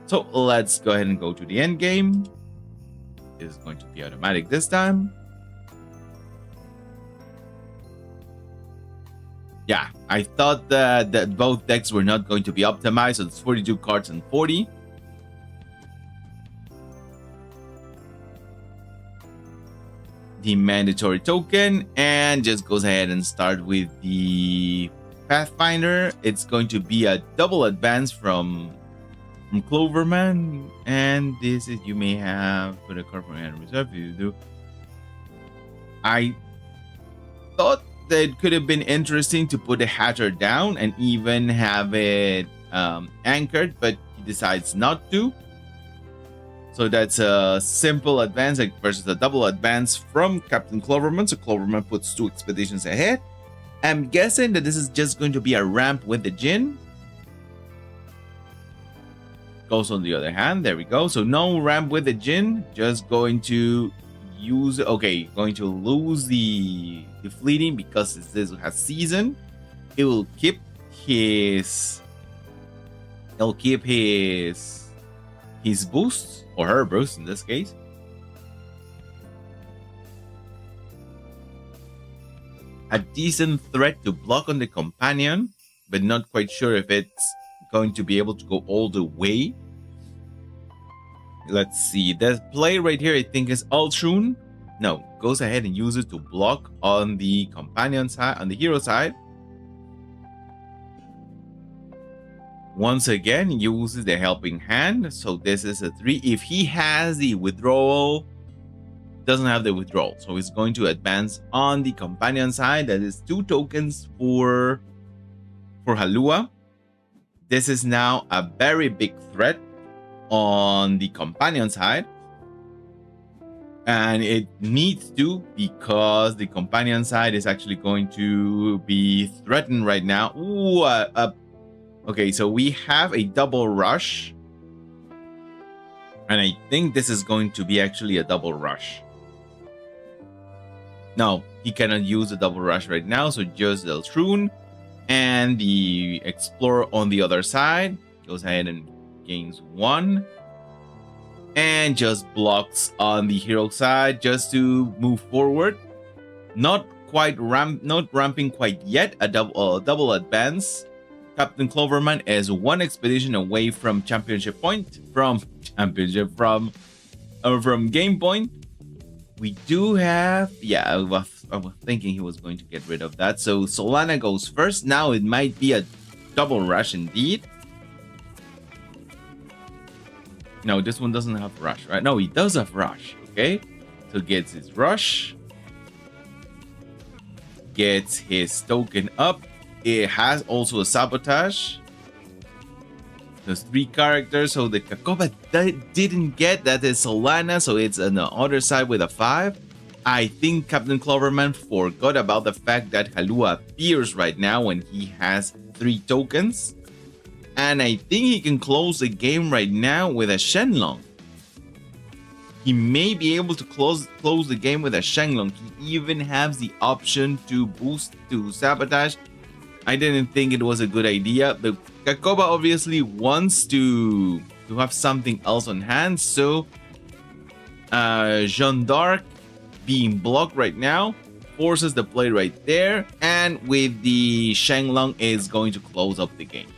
So let's go ahead and go to the end game. This is going to be automatic this time. Yeah, I thought that both decks were not going to be optimized, so it's 42 cards and 40. The mandatory token, and just goes ahead and start with the Pathfinder. It's going to be a double advance from Cloverman, and this is, you may have put a card from your hand reserve. If you do, I thought that it could have been interesting to put a Hatter down and even have it anchored, but he decides not to. So that's a simple advance versus a double advance from Captain Cloverman. So Cloverman puts 2 expeditions ahead. I'm guessing that this is just going to be a ramp with the Djinn. Goes on the other hand. There we go. So no ramp with the Djinn. Just going to use... Okay, going to lose the fleeting because this has season. It will keep his... He'll keep his boosts. Or her boost in this case. A decent threat to block on the companion, but not quite sure if it's going to be able to go all the way. Let's see. The play right here, I think, is Ultron. No, goes ahead and uses to block on the companion side, on the hero side. Once again, uses the helping hand. So this is a 3. If he has the withdrawal, doesn't have the withdrawal. So he's going to advance on the companion side. That is 2 tokens for Halua. This is now a very big threat on the companion side. And it needs to, because the companion side is actually going to be threatened right now. Ooh, okay, so we have a double rush. And I think this is going to be actually a double rush. No, he cannot use a double rush right now, so just the Eltroon. And the Explorer on the other side goes ahead and gains 1. And just blocks on the hero side just to move forward. Not ramping quite yet. A double advance. Captain Cloverman is 1 expedition away from championship point. From game point. We do have... Yeah, I was thinking he was going to get rid of that. So Solana goes first. Now it might be a Double rush indeed. No, this one doesn't have rush, right? No, he does have rush. Okay, so gets his rush, gets his token up. It has also a sabotage. There's 3 characters, so the Kakoba didn't get that is Solana, so it's on the other side with a 5. I think Captain Cloverman forgot about the fact that Halua appears right now when he has 3 tokens. And I think he can close the game right now with a Shenlong. He may be able to close the game with a Shenlong. He even has the option to boost to sabotage. I didn't think it was a good idea, but Kakoba obviously wants to have something else on hand, so Jeanne d'Arc being blocked right now forces the play right there, and with the Shenlong is going to close up the game.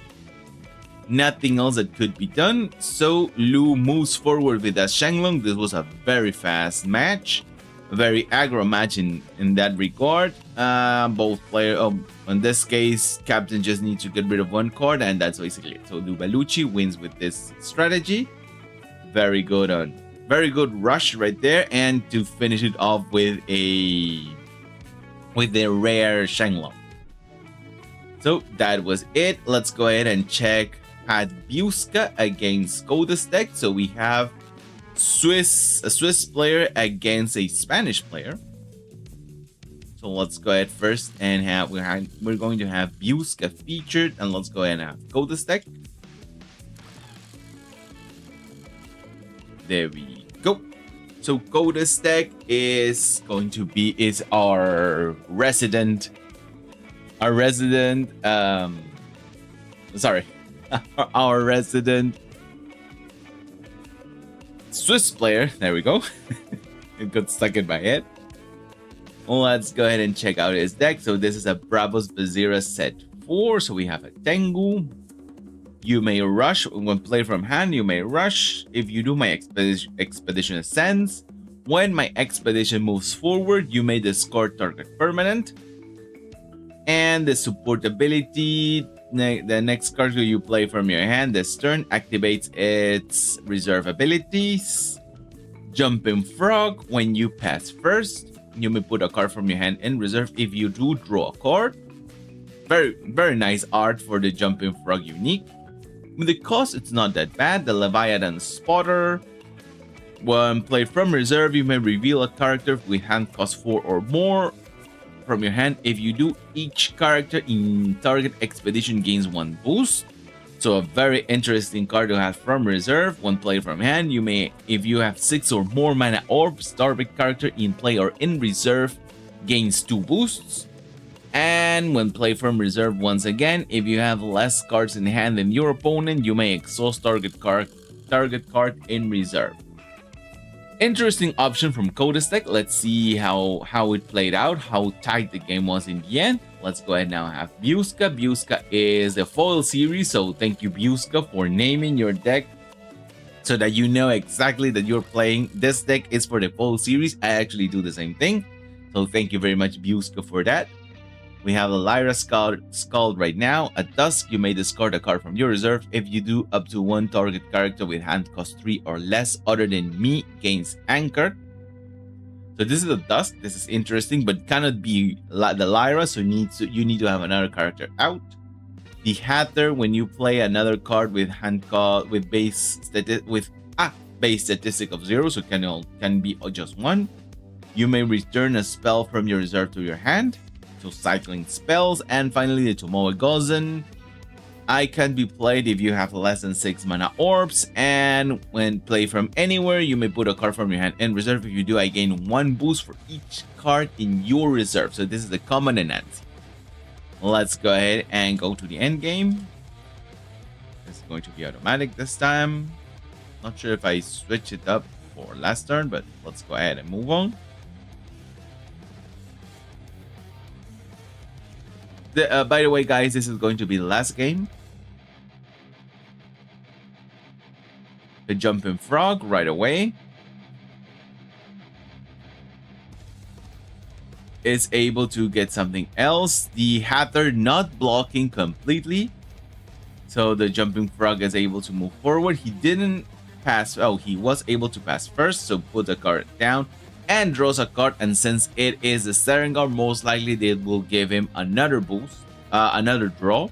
Nothing else that could be done, so Lu moves forward with that Shenlong. This was a very fast match, a very aggro match in that regard. Both players, in this case, Captain just needs to get rid of 1 card, and that's basically it. So Lubalucci wins with this strategy. Very good rush right there, and to finish it off with a rare Shenlong. So that was it. Let's go ahead and check Hadbiuska against Godestek. So we have a Swiss player against a Spanish player. So let's go ahead first and we're going to have Biuska featured, and let's go ahead and have Godestek. There we go. So Godestek is going to be our resident our resident Swiss player. There we go. It got stuck in my head. Let's go ahead and check out his deck. So this is a Bravos Bazira set 4. So we have a Tengu. You may rush. When played from hand, you may rush. If you do, my expedition ascends. When my expedition moves forward, you may discard target permanent. And the support ability, the next card you play from your hand this turn activates its reserve abilities. Jumping Frog, when you pass first, you may put a card from your hand in reserve. If you do, draw a card. Very, very nice art for the Jumping Frog unique. With the cost, it's not that bad. The Leviathan Spotter. When played from reserve, you may reveal a character with hand cost 4 or more from your hand. If you do, each character in target expedition gains 1 boost. So a very interesting card to have from reserve. When played from hand, you may, if you have 6 or more mana orbs, target character in play or in reserve gains 2 boosts. And when played from reserve, once again, if you have less cards in hand than your opponent, you may exhaust target card in reserve. Interesting option from Godestek. Let's see how it played out, how tight the game was in the end. Let's go ahead now have Biuska. Biuska is a foil series, so thank you, Biuska, for naming your deck so that you know exactly that you're playing. This deck is for the foil series. I actually do the same thing, so thank you very much, Biuska, for that. We have a Lyra Scald right now. At Dusk, you may discard a card from your reserve. If you do, up to 1 target character with hand cost 3 or less other than me gains Anchor. So this is a Dusk. This is interesting, but cannot be the Lyra, so you need to have another character out. The Hatter, when you play another card with hand cost with base statistic of 0, so can be just 1. You may return a spell from your reserve to your hand. So cycling spells. And finally, the Tomoe Gozen. I can be played if you have less than 6 mana orbs, and when played from anywhere, you may put a card from your hand in reserve. If you do, I gain 1 boost for each card in your reserve. So this is the common enhance. Let's go ahead and go to the end game. It's going to be automatic this time. Not sure if I switch it up for last turn, but let's go ahead and move on. By the way, guys, this is going to be the last game. The Jumping Frog right away is able to get something else. The Hatter not blocking completely. So the jumping frog is able to move forward. He didn't pass. Oh, he was able to pass first. So put the card down and draws a card. And since it is a Serengar, most likely they will give him another boost, another draw.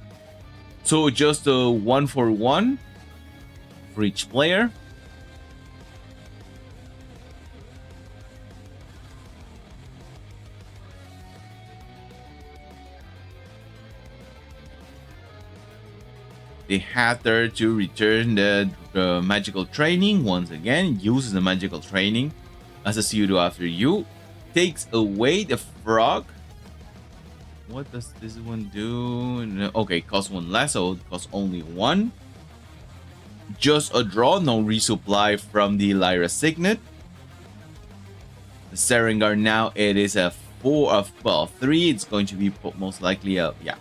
So just a 1-for-1 for each player. They have there to return the magical training once again. Uses the magical training as a pseudo after you. Takes away the frog. What does this one do? No, okay, costs one less, so it costs only one. Just a draw, no resupply from the Lyra Signet. The Serengar now, it is a 3. It's going to be most likely a, yeah.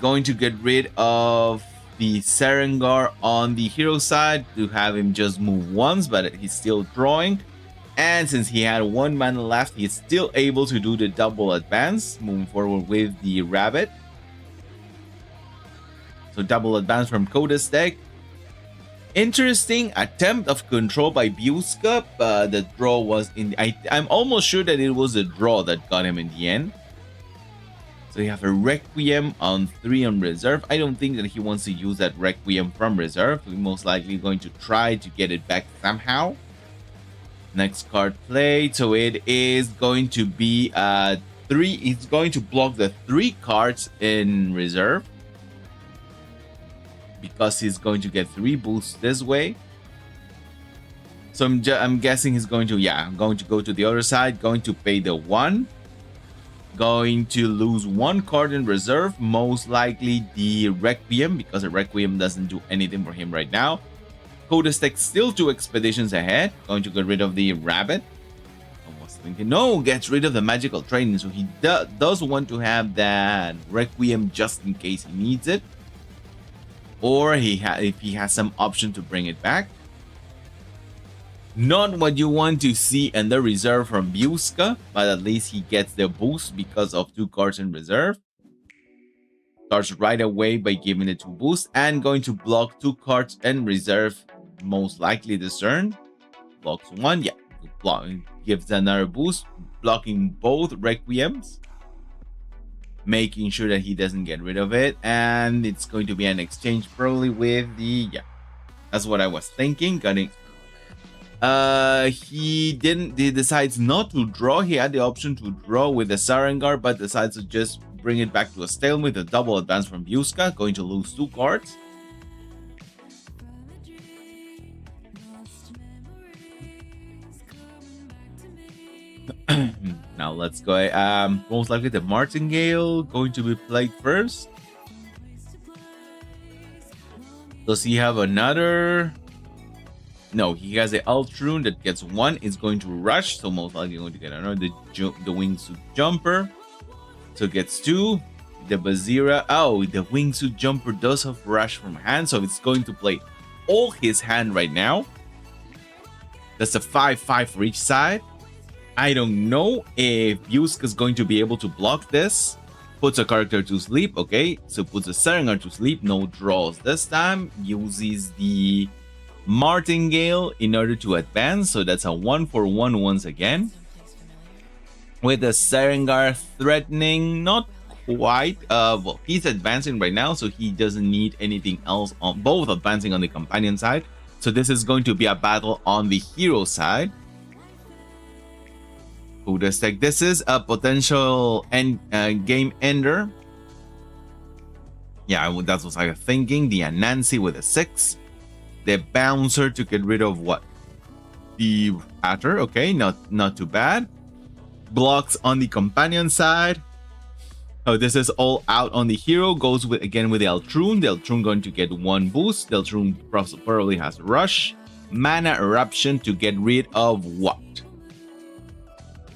Going to get rid of the Serengar on the hero side to have him just move once, but he's still drawing. And since he had 1 mana left, he's still able to do the double advance, moving forward with the rabbit. So double advance from Koda's deck. Interesting attempt of control by Buska. The draw was in. I'm almost sure that it was a draw that got him in the end. So you have a Requiem on 3 on reserve. I don't think that he wants to use that Requiem from reserve. We're most likely going to try to get it back somehow. Next card played. So it is going to be 3. It's going to block the 3 cards in reserve, because he's going to get 3 boosts this way. So I'm guessing he's going to, I'm going to go to the other side, going to pay the 1. Going to lose 1 card in reserve, most likely the Requiem, because the Requiem doesn't do anything for him right now. Koda's deck still 2 expeditions ahead. Going to get rid of the rabbit. I was thinking, no, gets rid of the magical training, so he does want to have that Requiem just in case he needs it. Or if he has some option to bring it back. Not what you want to see in the reserve from Buska, but at least he gets the boost because of 2 cards in reserve. Starts right away by giving it 2 boosts and going to block 2 cards in reserve, most likely this turn. Blocks 1, gives another boost, blocking both Requiems. Making sure that he doesn't get rid of it, and it's going to be an exchange probably with the, that's what I was thinking. He decides not to draw. He had the option to draw with the Serengar, but decides to just bring it back to a stalemate with a double advance from Buska, going to lose 2 cards. Now let's go. Most likely the Martingale going to be played first. Does he have another? No, he has the Altrune that gets 1. It's going to rush, so most likely going to get another. The Wingsuit Jumper, so gets 2. The Bazira. Oh, the Wingsuit Jumper does have rush from hand, so it's going to play all his hand right now. That's a 5/5 for each side. I don't know if Buska is going to be able to block this. Puts a character to sleep. Okay, so puts a Serengar to sleep. No draws this time. Uses the Martingale in order to advance. So that's a 1-for-1 once again. With the Serengar threatening, not quite. Well, he's advancing right now, so he doesn't need anything else on both advancing on the companion side. So this is going to be a battle on the hero side. Koda's deck. This is a potential game ender. Yeah, that's what I was thinking. The Anansi with a 6. The Bouncer to get rid of what? The Hatter. Okay, not too bad. Blocks on the companion side. Oh, this is all out on the hero. Goes with again with the Altrune. The Altrune going to get 1 boost. The Altrune probably has Rush. Mana Eruption to get rid of what?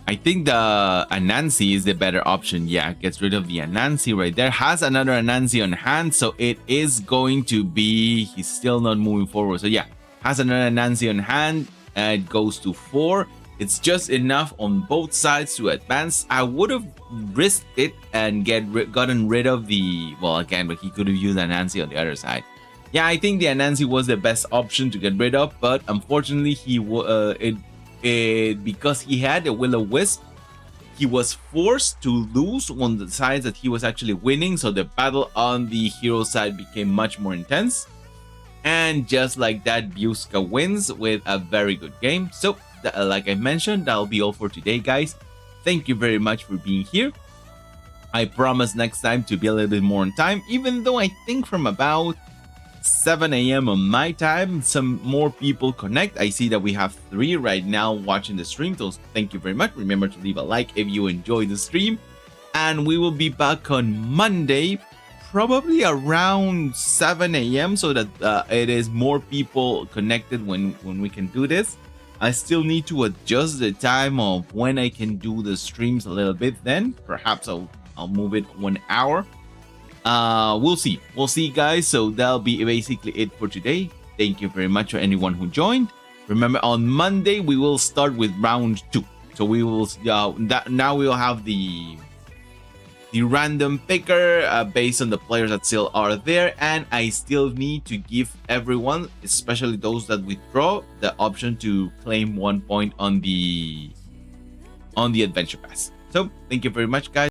I think the Anansi is the better option. Yeah, gets rid of the Anansi right there. Has another Anansi on hand, so it is going to be... He's still not moving forward. So yeah, has another Anansi on hand. It goes to 4. It's just enough on both sides to advance. I would have risked it and gotten rid of the, well, again, but he could have used Anansi on the other side. Yeah, I think the Anansi was the best option to get rid of, but unfortunately, because he had a Will-O-Wisp, he was forced to lose on the sides that he was actually winning, so the battle on the hero side became much more intense. And just like that, Buska wins with a very good game. So, like I mentioned, that'll be all for today, guys. Thank you very much for being here. I promise next time to be a little bit more on time, even though I think from about 7 a.m. on my time, some more people connect. I see that we have 3 right now watching the stream, so thank you very much. Remember to leave a like if you enjoyed the stream, and we will be back on Monday, probably around 7 a.m. so that it is more people connected when we can do this. I still need to adjust the time of when I can do the streams a little bit. Then perhaps I'll move it 1 hour. We'll see, guys. So that'll be basically it for today. Thank you very much for anyone who joined. Remember, on Monday we will start with round 2. So we will now we will have the random picker based on the players that still are there, and I still need to give everyone, especially those that withdraw, the option to claim 1 point on the adventure pass. So thank you very much, guys.